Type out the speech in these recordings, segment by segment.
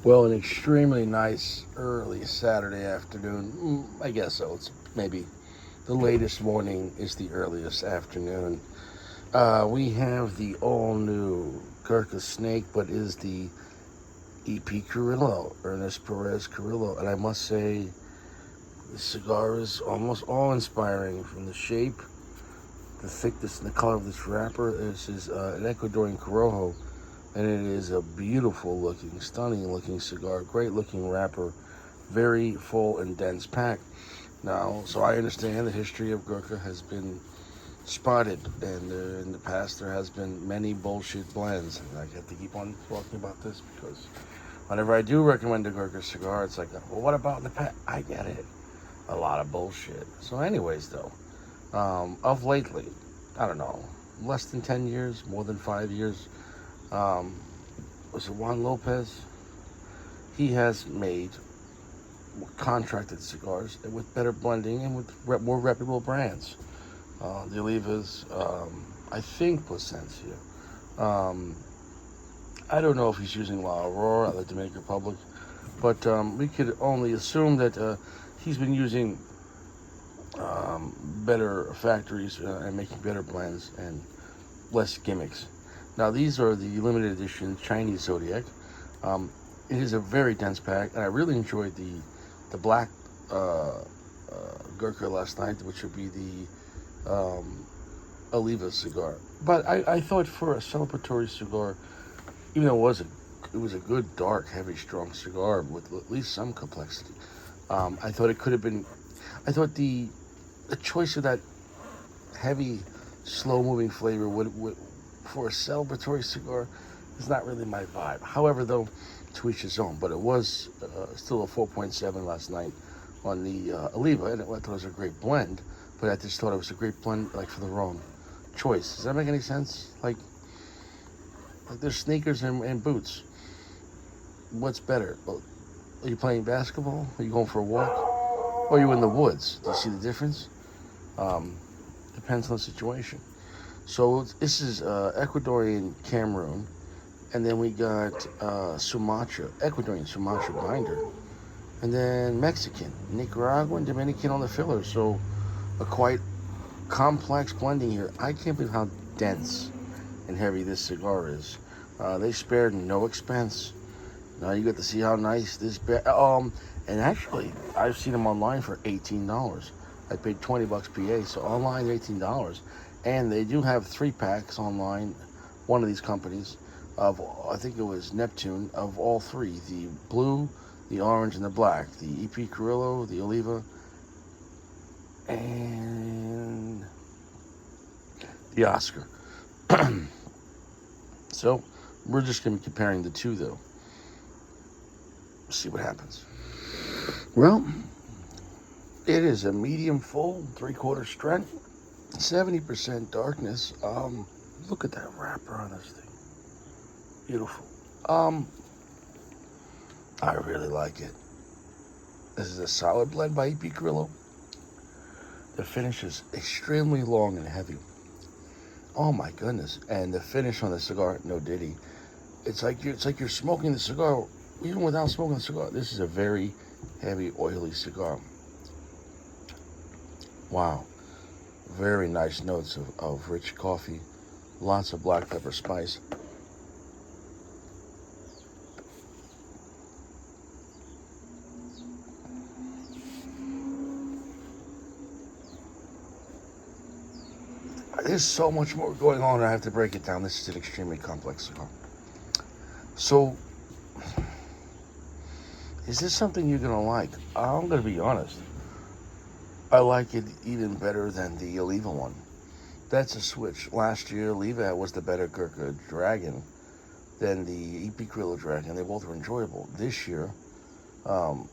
Well, an extremely nice early Saturday afternoon. I guess so. It's maybe the latest morning is the earliest afternoon. We have the all new Gurkha Snake, but is the EP Carrillo, Ernest Perez Carrillo. And I must say, the cigar is almost awe inspiring from the shape, the thickness, and the color of this wrapper. This is an Ecuadorian Corojo, and it is a beautiful looking, stunning looking cigar, great looking wrapper, very full and dense pack. Now, so I understand the history of Gurkha has been spotted, and in the past there has been many bullshit blends. And I have to keep on talking about this because whenever I do recommend a Gurkha cigar, it's like, well, what about the pack? I get it. A lot of bullshit. So, anyways, though, of lately, I don't know, less than 10 years, more than 5 years, um, was it Juan Lopez? He has made contracted cigars with better blending and with more reputable brands. The Olivas, I think, Placencia. Um, I don't know if he's using La Aurora out of the Dominican Republic, but we could only assume that he's been using better factories and making better blends and less gimmicks. Now, these are the limited edition Chinese Zodiac. Um, it is a very dense pack, and I really enjoyed the black Gurkha last night, which would be the Oliva cigar. But I thought for a celebratory cigar, even though it was a good, dark, heavy, strong cigar with at least some complexity, I thought it could have been. I thought the choice of that heavy, slow-moving flavor would for a celebratory cigar is not really my vibe. However, though, to each his own. But it was still a 4.7 last night on the Oliva, and I thought it was a great blend. But I just thought it was a great blend, like for the wrong choice. Does that make any sense? Like there's sneakers and boots. What's better? Are you playing basketball? Are you going for a walk? Or are you in the woods? Do you see the difference? Um, Depends on the situation. So this is Ecuadorian Cameroon, and then we got Sumatra, Ecuadorian Sumatra binder, and then Mexican, Nicaraguan, Dominican on the filler. So a quite complex blending here. I can't believe how dense and heavy this cigar is. They spared no expense. Now you get to see how nice this. And actually, I've seen them online for $18. I paid $20 PA, so online $18, and they do have 3 packs online. One of these companies of I think it was Neptune of all three: the blue, the orange, and the black. The EP Carrillo, the Oliva, and the Oscar. So we're just going to be comparing the two, though. See what happens. Well, it is a medium full, 3/4 strength, 70% darkness. Look at that wrapper on this thing. Beautiful. Um, I really like it. This is a solid blend by EP Carrillo. The finish is extremely long and heavy. Oh my goodness! And the finish on the cigar, no diddy. It's like you're smoking the cigar even without smoking the cigar. This is a very heavy, oily cigar. Wow. Very nice notes of rich coffee. Lots of black pepper spice. There's so much more going on. I have to break it down. This is an extremely complex cigar. So, is this something you're going to like? I'm going to be honest. I like it even better than the Oliva one. That's a switch. Last year, Oliva was the better Gurkha Dragon than the EP Carrillo Dragon. They both were enjoyable. This year, um,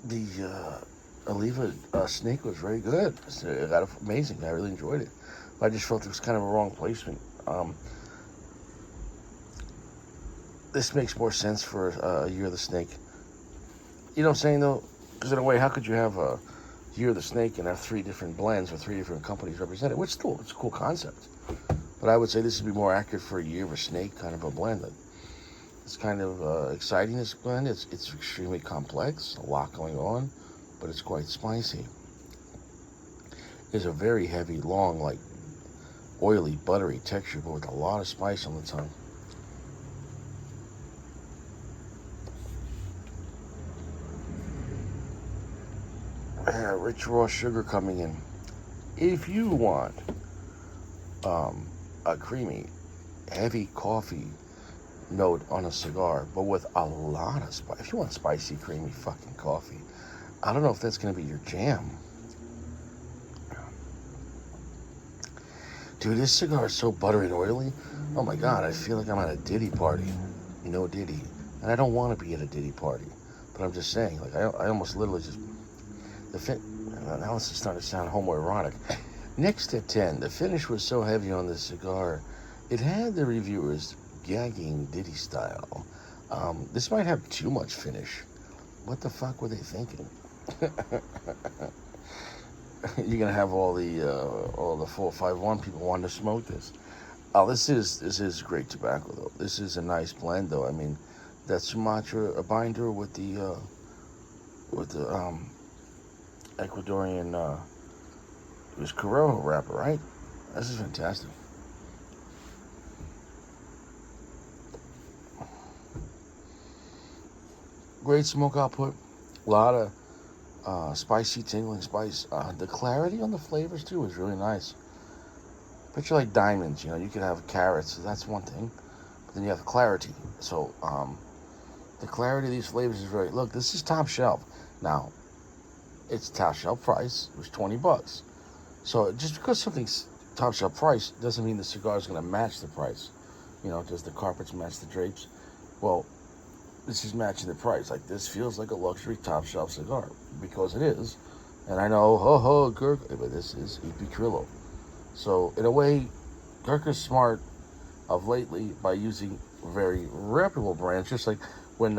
the Oliva Snake was very good. It got amazing. I really enjoyed it. I just felt it was kind of a wrong placement. This makes more sense for a Year of the Snake. You know what I'm saying, though? Because in a way, how could you have a Year of the Snake and have 3 different blends with 3 different companies represented? Which still, it's a cool concept. But I would say this would be more accurate for a Year of a Snake kind of a blend. kind of exciting, this blend. It's extremely complex, a lot going on, but it's quite spicy. It's a very heavy, long, like oily, buttery texture, but with a lot of spice on the tongue. Rich raw sugar coming in. If you want um, a creamy, heavy coffee note on a cigar, but with a lot of spice, if you want spicy, creamy fucking coffee, I don't know if that's going to be your jam. Dude, this cigar is so buttery and oily. Oh my god, I feel like I'm at a Diddy party. No Diddy. And I don't want to be at a Diddy party. But I'm just saying, like, I almost literally just... Now this is starting to sound homoerotic. Next to 10, the finish was so heavy on this cigar, it had the reviewers gagging Diddy style. This might have too much finish. What the fuck were they thinking? You're gonna have all the 451 people wanting to smoke this. Oh, this is great tobacco though. This is a nice blend though. I mean, that Sumatra a binder with the Ecuadorian it was Carrillo wrapper, right? This is fantastic. Great smoke output. A lot of spicy, tingling spice. The clarity on the flavors too is really nice. Picture like diamonds. You know, you could have carrots. So that's one thing, but then you have clarity. So the clarity of these flavors is very. Look, this is top shelf. Now, it's top shelf price. It was $20. So just because something's top shelf price doesn't mean the cigar is going to match the price. You know, does the carpets match the drapes? Well, this is matching the price. Like, this feels like a luxury top shelf cigar because it is. And I know, Gurkha, but this is EP Carrillo. So in a way, Gurkha's smart of lately by using very reputable brands, just like when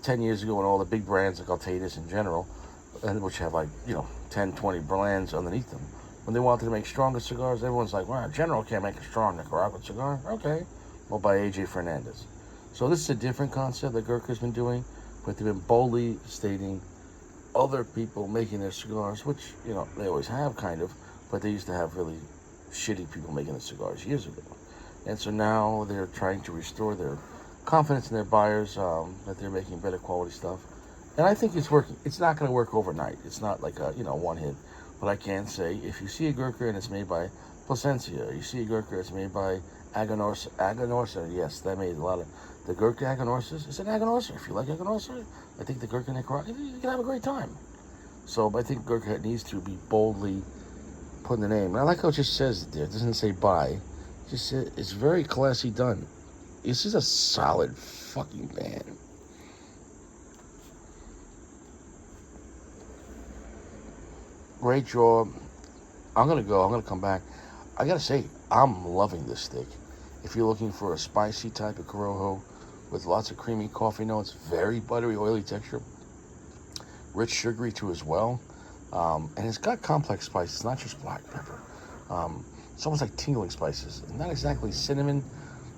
10 years ago when all the big brands like Altadis in general, and which have like, 10, 20 brands underneath them, when they wanted to make stronger cigars, everyone's like, wow, General can't make a strong Nicaraguan cigar. Okay, well, by AJ Fernandez. So this is a different concept that Gurkha's been doing, but they've been boldly stating other people making their cigars, which, they always have kind of, but they used to have really shitty people making the cigars years ago. And so now they're trying to restore their confidence in their buyers, that they're making better quality stuff. And I think it's working. It's not going to work overnight. It's not like a, one hit. But I can say, if you see a Gurkha and it's made by Plasencia, you see a Gurkha it's made by Aganorsa, yes, that made a lot of... The Gurkha Aganorsa, it's an Aganorsa. If you like Aganorsa, I think the Gurkha Nicaragua, you can have a great time. So I think Gurkha needs to be boldly putting the name. And I like how it just says it there. It doesn't say buy. It just says, it's very classy done. This is a solid fucking band. Great draw. I'm going to come back. I got to say, I'm loving this stick. If you're looking for a spicy type of Corojo with lots of creamy coffee notes, very buttery, oily texture, rich sugary too as well, and it's got complex spices. It's not just black pepper. It's almost like tingling spices. Not exactly cinnamon,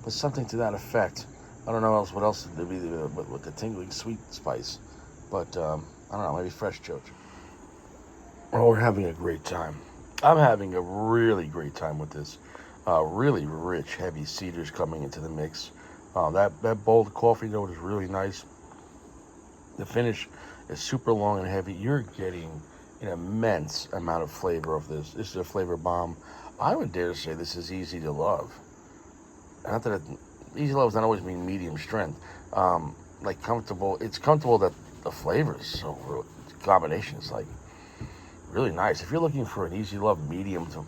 but something to that effect. I don't know what else would be with the tingling sweet spice, but I don't know, maybe fresh choke. Oh, we're having a great time. I'm having a really great time with this. Really rich, heavy cedars coming into the mix. That bold coffee note is really nice. The finish is super long and heavy. You're getting an immense amount of flavor of this. This is a flavor bomb. I would dare to say this is easy to love. Not that easy to love does not always mean medium strength. Like comfortable. It's comfortable that the flavor is so combination is like really nice. If you're looking for an easy love medium to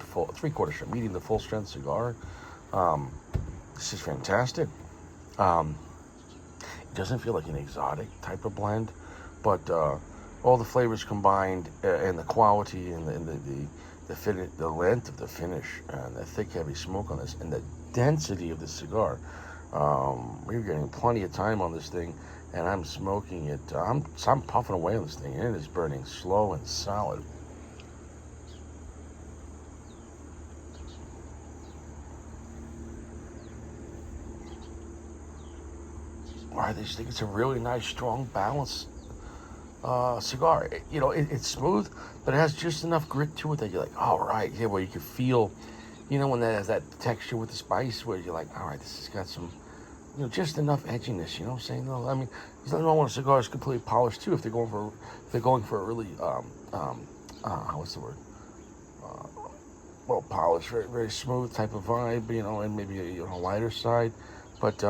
full, 3/4 strength, medium to full strength cigar, this is fantastic. It doesn't feel like an exotic type of blend, but all the flavors combined and the quality and the length of the finish and the thick, heavy smoke on this and the density of the cigar. We're getting plenty of time on this thing, and I'm smoking it. I'm puffing away on this thing, and it is burning slow and solid. I just think it's a really nice, strong, balanced cigar. It's smooth, but it has just enough grit to it that you're like, all right, yeah, where you can feel, when that has that texture with the spice, where you're like, all right, this has got some, just enough edginess. You know what I'm saying? No, I mean, there's nothing wrong with a cigar is completely polished too. If they're going for a really, what's the word? Uh, well, polished, very, very smooth type of vibe, and maybe a lighter side. But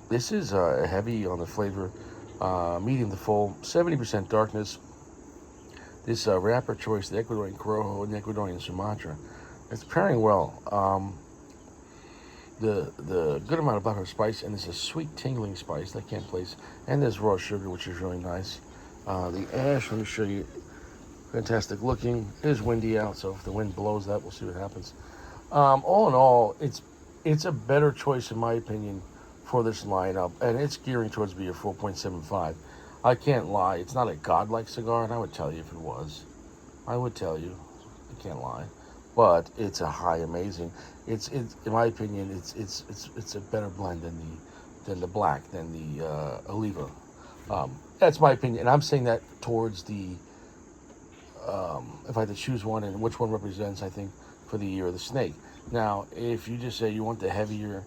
this is heavy on the flavor, medium to full, 70% darkness. This wrapper choice, the Ecuadorian Corojo and the Ecuadorian Sumatra, it's pairing well. The good amount of black pepper spice, and there's a sweet tingling spice that can't place, and there's raw sugar, which is really nice. The ash, let me show you, fantastic looking. It is windy out, so if the wind blows that, we'll see what happens. All in all, it's a better choice in my opinion for this lineup, and it's gearing towards being a 4.75. I can't lie, it's not a godlike cigar, and I would tell you if it was. I would tell you, I can't lie, but it's a high amazing. It's in my opinion, it's a better blend than the black, than the Oliva. That's my opinion, and I'm saying that towards the if I had to choose one and which one represents, I think, for the year of the snake. Now, if you just say you want the heavier,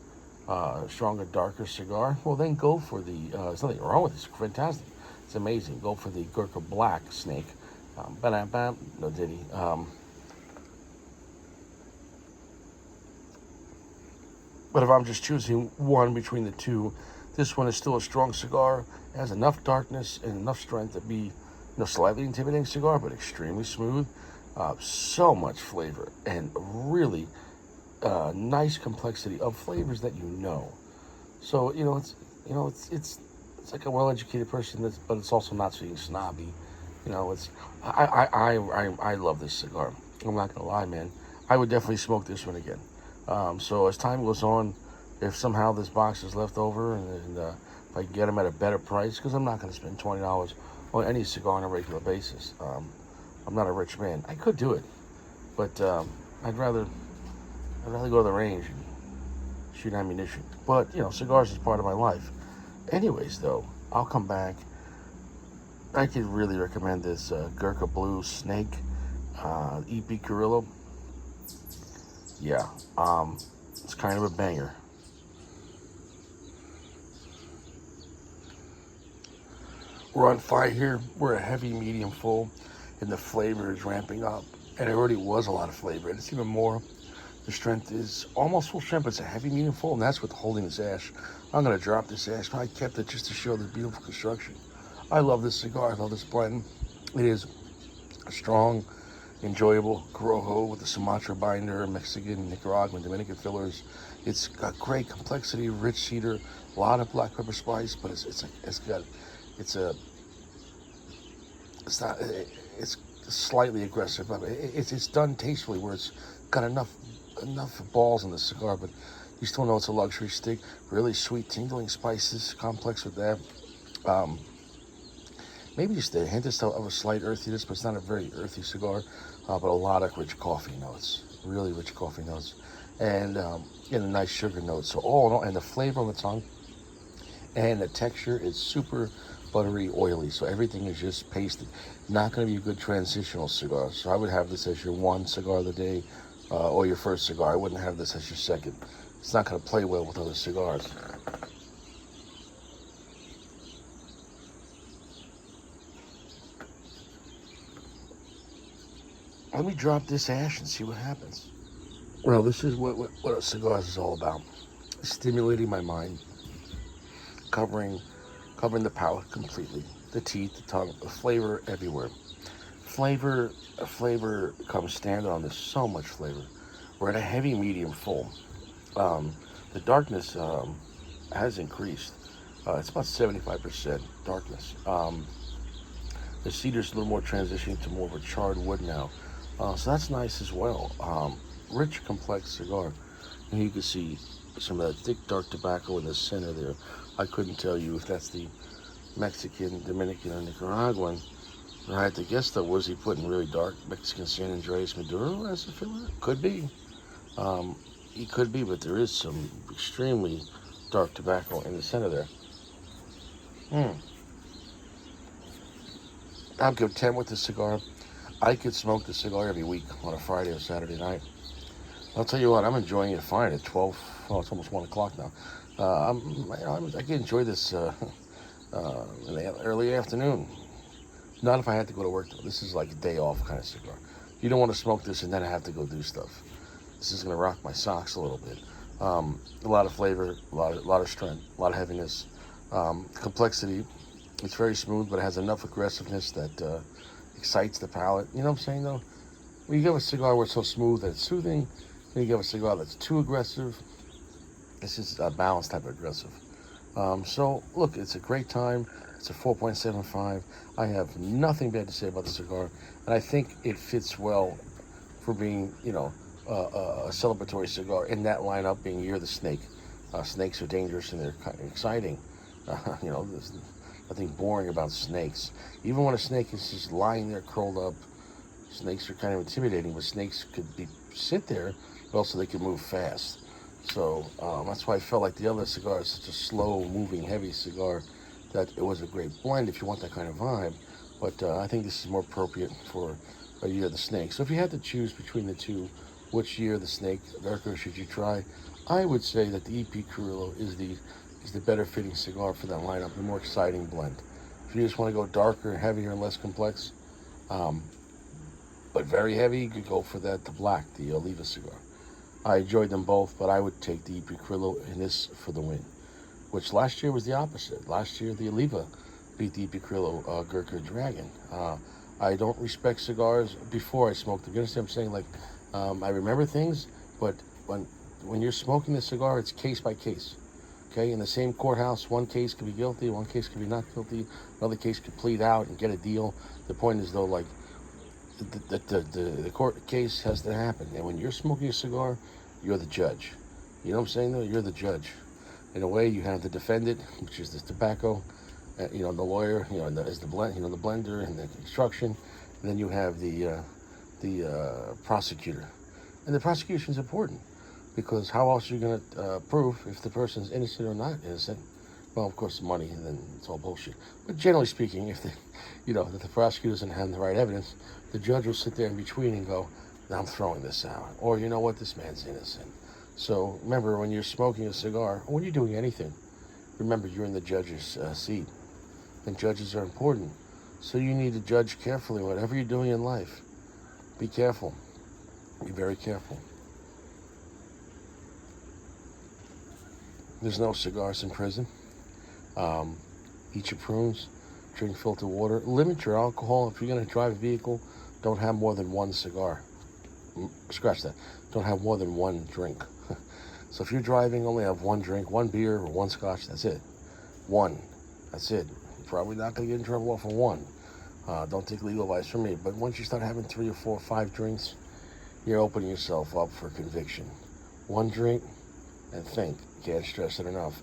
stronger, darker cigar, well, then go for the, there's nothing wrong with it. It's fantastic. It's amazing. Go for the Gurkha Black Snake. Ba-dam-bam, no diddy. But if I'm just choosing one between the two, this one is still a strong cigar. It has enough darkness and enough strength to be slightly intimidating cigar, but extremely smooth. So much flavor and really nice complexity of flavors that you know. So it's like a well-educated person, but it's also not being snobby. It's I love this cigar. I'm not gonna lie, man. I would definitely smoke this one again. So as time goes on, if somehow this box is left over, and if I can get them at a better price, because I'm not going to spend $20 on any cigar on a regular basis. I'm not a rich man. I could do it, but I'd rather go to the range and shoot ammunition. But cigars is part of my life. Anyways, though, I'll come back. I could really recommend this Gurkha Blue Snake EP Carrillo. Yeah, it's kind of a banger. We're on fire here. We're a heavy medium full, and the flavor is ramping up. And it already was a lot of flavor, and it's even more. The strength is almost full strength, but it's a heavy medium full, and that's with holding this ash. I'm gonna drop this ash, but I kept it just to show the beautiful construction. I love this cigar. I love this blend. It is a strong, enjoyable Corojo with the Sumatra binder, Mexican, Nicaraguan, Dominican fillers. It's got great complexity, rich cedar, a lot of black pepper spice, but it's slightly aggressive, but it's done tastefully, where it's got enough balls in the cigar, but you still know it's a luxury stick. Really sweet, tingling spices, complex with that. Maybe just a hint of a slight earthiness, but it's not a very earthy cigar. But a lot of rich coffee notes, really rich coffee notes, and a nice sugar note. So all in all, and the flavor on the tongue, and the texture is super buttery, oily. So everything is just pasted. Not going to be a good transitional cigar. So I would have this as your one cigar of the day, or your first cigar. I wouldn't have this as your second. It's not going to play well with other cigars. Let me drop this ash and see what happens. Well, this is what a cigar is all about. Stimulating my mind, covering the palate completely. The teeth, the tongue, the flavor everywhere. Flavor comes standard on this. So much flavor. We're at a heavy medium full. The darkness has increased. It's about 75% darkness. The cedar's a little more transitioning to more of a charred wood now. So that's nice as well. Rich, complex cigar. And you can see some of that thick, dark tobacco in the center there. I couldn't tell you if that's the Mexican, Dominican, or Nicaraguan. I had to guess, though, was he putting really dark Mexican San Andreas Maduro as a filler? Could be. He could be, but there is some extremely dark tobacco in the center there. Mm. I'm content with the cigar. I could smoke the cigar every week on a Friday or Saturday night. I'll tell you what, I'm enjoying it fine at 12. Well, it's almost 1 o'clock now. I can enjoy this in the early afternoon. Not if I had to go to work, though. This is like a day off kind of cigar. You don't want to smoke this and then I have to go do stuff. This is going to rock my socks a little bit. A lot of flavor, a lot of strength, a lot of heaviness, complexity. It's very smooth, but it has enough aggressiveness that excites the palate. You know what I'm saying, though? When you get a cigar where it's so smooth that it's soothing, then you get a cigar that's too aggressive. This is a balanced type of aggressive. So, look, it's a great time. It's a 4.75. I have nothing bad to say about the cigar, and I think it fits well for being, a celebratory cigar in that lineup being Year of the Snake. Snakes are dangerous and they're kind of exciting. There's nothing boring about snakes. Even when a snake is just lying there curled up, snakes are kind of intimidating, but snakes could sit there, but also they can move fast. So that's why I felt like the other cigar is such a slow-moving, heavy cigar that it was a great blend if you want that kind of vibe. But I think this is more appropriate for a Year of the Snake. So if you had to choose between the two, which Year of the Snake Gurkha should you try? I would say that the EP Carrillo is the better fitting cigar for that lineup, the more exciting blend. If you just want to go darker, heavier, and less complex, but very heavy, you could go for the black, the Oliva cigar. I enjoyed them both, but I would take the EP Carrillo in this for the win, which last year was the opposite. Last year, the Oliva beat the EP Carrillo Gurkha Dragon. I don't respect cigars before I smoke them. You understand what I'm saying? Like, I remember things, but when you're smoking the cigar, it's case by case. Okay, in the same courthouse, one case could be guilty, one case could be not guilty, another case could plead out and get a deal. The point is, though, like, the court case has to happen. And when you're smoking a cigar, you're the judge. You know what I'm saying, though? You're the judge. In a way, you have the defendant, which is the tobacco, the lawyer, is the blend, the blender and the construction, and then you have the prosecutor. And the prosecution is important because how else are you going to prove if the person's innocent or not innocent? Well, of course, money, and then it's all bullshit. But generally speaking, if that the prosecutor doesn't have the right evidence, the judge will sit there in between and go, "I'm throwing this out," or "You know what, this man's innocent." So remember, when you're smoking a cigar, or when you're doing anything, remember you're in the judge's seat, and judges are important. So you need to judge carefully whatever you're doing in life. Be careful. Be very careful. There's no cigars in prison. Eat your prunes. Drink filtered water. Limit your alcohol. If you're going to drive a vehicle, don't have more than one cigar. Scratch that. Don't have more than one drink. So if you're driving, only have one drink, one beer, or one scotch. That's it. One. That's it. You're probably not going to get in trouble off of one. Don't take legal advice from me. But once you start having 3 or 4 or 5 drinks, you're opening yourself up for conviction. One drink, and think. Can't stress it enough.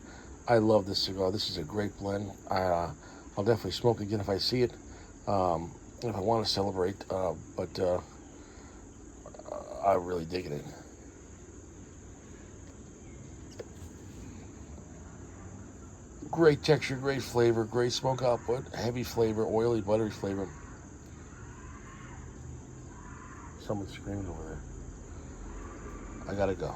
I love this cigar. This is a great blend. I'll definitely smoke again if I see it, if I want to celebrate. But I'm really digging it. Great texture, great flavor, great smoke output, heavy flavor, oily, buttery flavor. Someone's screaming over there. I gotta go.